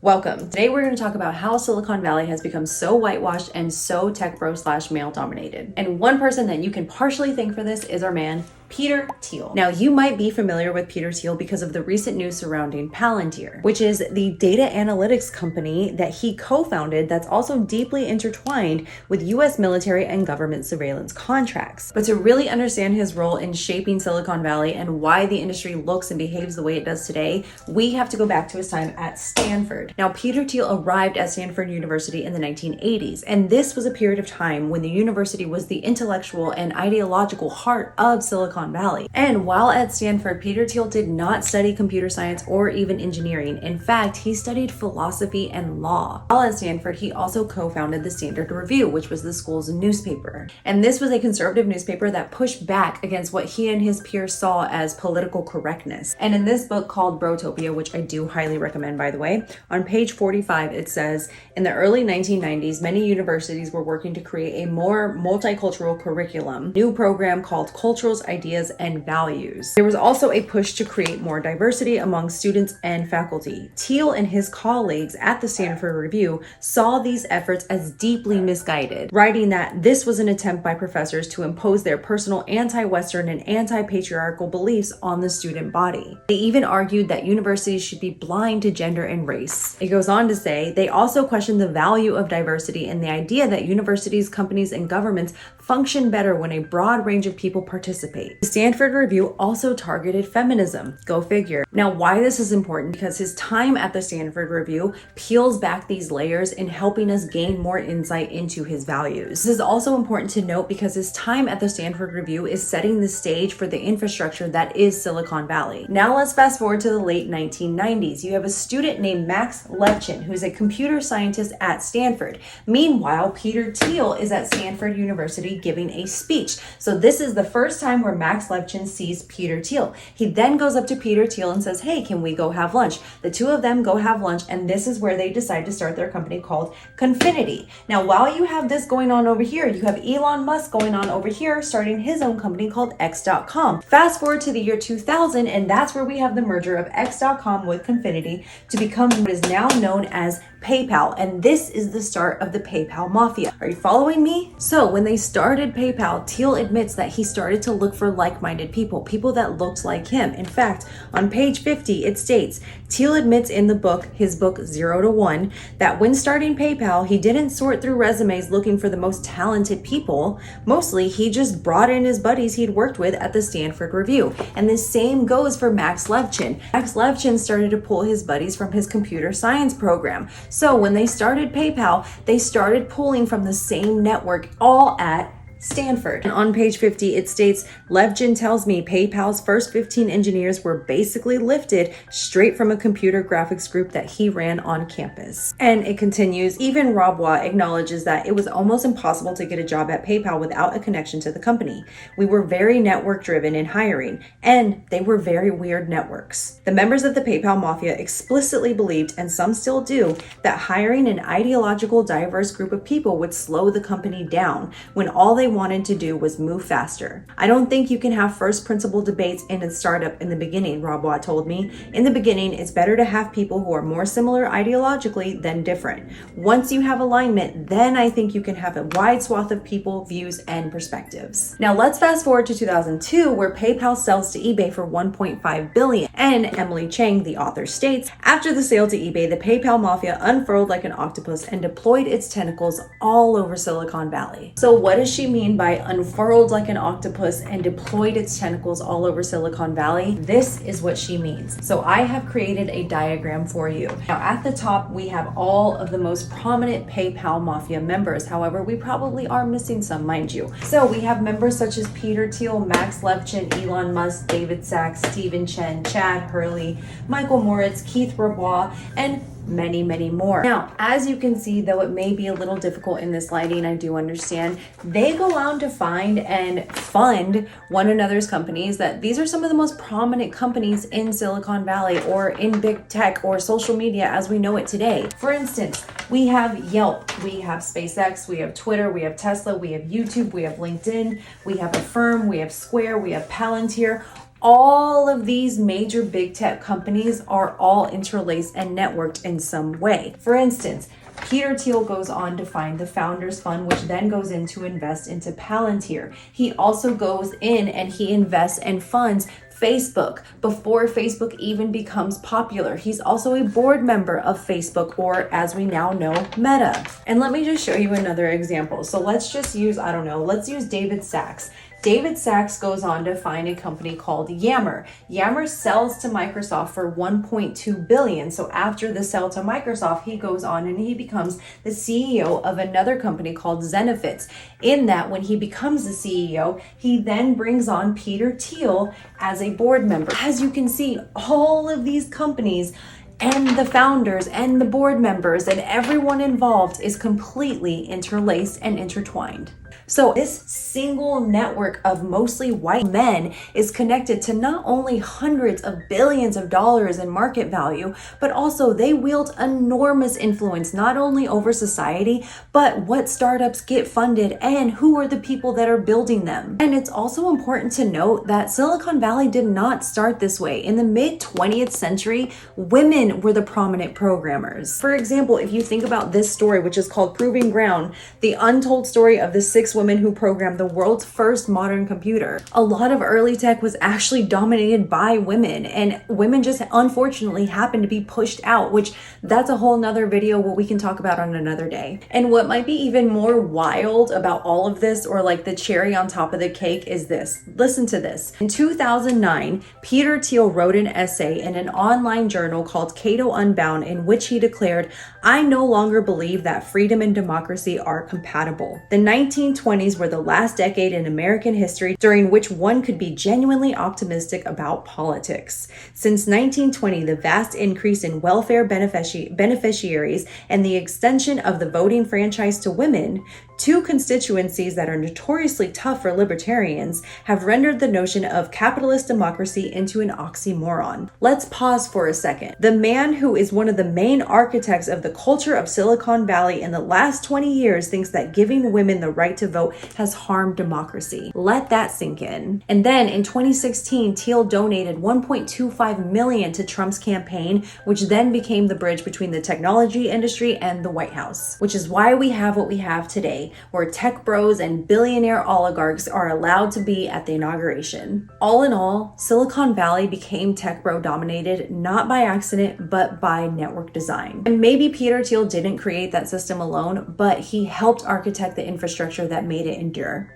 Welcome. Today we're going to talk about how Silicon Valley has become so whitewashed and so tech bro / male dominated. And one person that you can partially thank for this is our man, Peter Thiel. Now, you might be familiar with Peter Thiel because of the recent news surrounding Palantir, which is the data analytics company that he co-founded that's also deeply intertwined with US military and government surveillance contracts. But to really understand his role in shaping Silicon Valley and why the industry looks and behaves the way it does today, we have to go back to his time at Stanford. Now, Peter Thiel arrived at Stanford University in the 1980s, and this was a period of time when the university was the intellectual and ideological heart of Silicon Valley. And while at Stanford, Peter Thiel did not study computer science or even engineering. In fact, he studied philosophy and law. While at Stanford, he also co-founded the Standard Review, which was the school's newspaper. And this was a conservative newspaper that pushed back against what he and his peers saw as political correctness. And in this book called Brotopia, which I do highly recommend, by the way, on page 45, it says, in the early 1990s, many universities were working to create a more multicultural curriculum, new program called Cultures, Ideas, and Values. There was also a push to create more diversity among students and faculty. Thiel and his colleagues at the Stanford Review saw these efforts as deeply misguided, writing that this was an attempt by professors to impose their personal anti-Western and anti-patriarchal beliefs on the student body. They even argued that universities should be blind to gender and race. It goes on to say, they also questioned the value of diversity and the idea that universities, companies, and governments function better when a broad range of people participate. The Stanford Review also targeted feminism. Go figure. Now, why this is important? Because his time at the Stanford Review peels back these layers in helping us gain more insight into his values. This is also important to note because his time at the Stanford Review is setting the stage for the infrastructure that is Silicon Valley. Now let's fast forward to the late 1990s. You have a student named Max Levchin, who's a computer scientist at Stanford. Meanwhile, Peter Thiel is at Stanford University giving a speech. So this is the first time where Max Levchin sees Peter Thiel. He then goes up to Peter Thiel and says, hey, can we go have lunch? The two of them go have lunch, and this is where they decide to start their company called Confinity. Now, while you have this going on over here, you have Elon Musk going on over here, starting his own company called X.com. Fast forward to the year 2000, and that's where we have the merger of X.com with Confinity to become what is now known as PayPal, and this is the start of the PayPal Mafia. Are you following me? So when they started PayPal, Thiel admits that he started to look for like-minded people that looked like him. In fact, on page 50, it states, Thiel admits in the book, his book 0 to 1, that when starting PayPal, he didn't sort through resumes looking for the most talented people. Mostly, he just brought in his buddies he'd worked with at the Stanford Review. And the same goes for Max Levchin. Max Levchin started to pull his buddies from his computer science program. So when they started PayPal, they started pulling from the same network, all at Stanford. And on page 50, it states, Levchin tells me PayPal's first 15 engineers were basically lifted straight from a computer graphics group that he ran on campus. And it continues, even Rob Watt acknowledges that it was almost impossible to get a job at PayPal without a connection to the company. We were very network driven in hiring, and they were very weird networks. The members of the PayPal Mafia explicitly believed, and some still do, that hiring an ideological diverse group of people would slow the company down when all they wanted to do was move faster. I don't think you can have first principle debates in a startup in the beginning, Rob Watt told me. In the beginning, it's better to have people who are more similar ideologically than different. Once you have alignment, then I think you can have a wide swath of people, views, and perspectives. Now let's fast forward to 2002, where PayPal sells to eBay for $1.5 billion. And Emily Chang, the author, states, after the sale to eBay, the PayPal Mafia unfurled like an octopus and deployed its tentacles all over Silicon Valley. So what does she mean by unfurled like an octopus and deployed its tentacles all over Silicon Valley? This is what she means. So I have created a diagram for you. Now at the top, we have all of the most prominent PayPal Mafia members. However, we probably are missing some, mind you. So we have members such as Peter Thiel, Max Levchin, Elon Musk, David Sacks, Stephen Chen, Chad Hurley, Michael Moritz, Keith Rabois, and many, many more. Now, as you can see, though it may be a little difficult in this lighting, I do understand, they go out to find and fund one another's companies, that these are some of the most prominent companies in Silicon Valley or in big tech or social media as we know it today. For instance, we have Yelp, we have SpaceX, we have Twitter, we have Tesla, we have YouTube, we have LinkedIn, we have Affirm, we have Square, we have Palantir. all of these major big tech companies are all interlaced and networked in some way. For instance, Peter Thiel goes on to find the Founders Fund, which then goes in to invest into Palantir. He also goes in and he invests and funds Facebook before Facebook even becomes popular. He's also a board member of Facebook, or as we now know, Meta. And let me just show you another example. So let's just use, let's use David Sachs. David Sachs goes on to find a company called Yammer. Yammer sells to Microsoft for $1.2 billion. So after the sell to Microsoft, he goes on and he becomes the CEO of another company called Zenefits. In that, when he becomes the CEO, he then brings on Peter Thiel as a board member. As you can see, all of these companies and the founders and the board members and everyone involved is completely interlaced and intertwined. So this single network of mostly white men is connected to not only hundreds of billions of dollars in market value, but also they wield enormous influence not only over society, but what startups get funded and who are the people that are building them. And it's also important to note that Silicon Valley did not start this way. In the mid 20th century, women were the prominent programmers. For example, if you think about this story, which is called Proving Ground, the untold story of the 6 women who programmed the world's first modern computer. A lot of early tech was actually dominated by women, and women just unfortunately happened to be pushed out, which that's a whole nother video what we can talk about on another day. And what might be even more wild about all of this, or like the cherry on top of the cake, is this. Listen to this. In 2009, Peter Thiel wrote an essay in an online journal called Cato Unbound in which he declared, "I no longer believe that freedom and democracy are compatible." The 1920s were the last decade in American history during which one could be genuinely optimistic about politics. Since 1920, the vast increase in welfare beneficiaries and the extension of the voting franchise to women, two constituencies that are notoriously tough for libertarians, have rendered the notion of capitalist democracy into an oxymoron. Let's pause for a second. The man who is one of the main architects of the culture of Silicon Valley in the last 20 years thinks that giving women the right to vote has harmed democracy. Let that sink in. And then in 2016, Thiel donated $1.25 million to Trump's campaign, which then became the bridge between the technology industry and the White House, which is why we have what we have today, where tech bros and billionaire oligarchs are allowed to be at the inauguration. All in all, Silicon Valley became tech bro dominated not by accident, but by network design. And maybe Peter Thiel didn't create that system alone, but he helped architect the infrastructure that made it endure.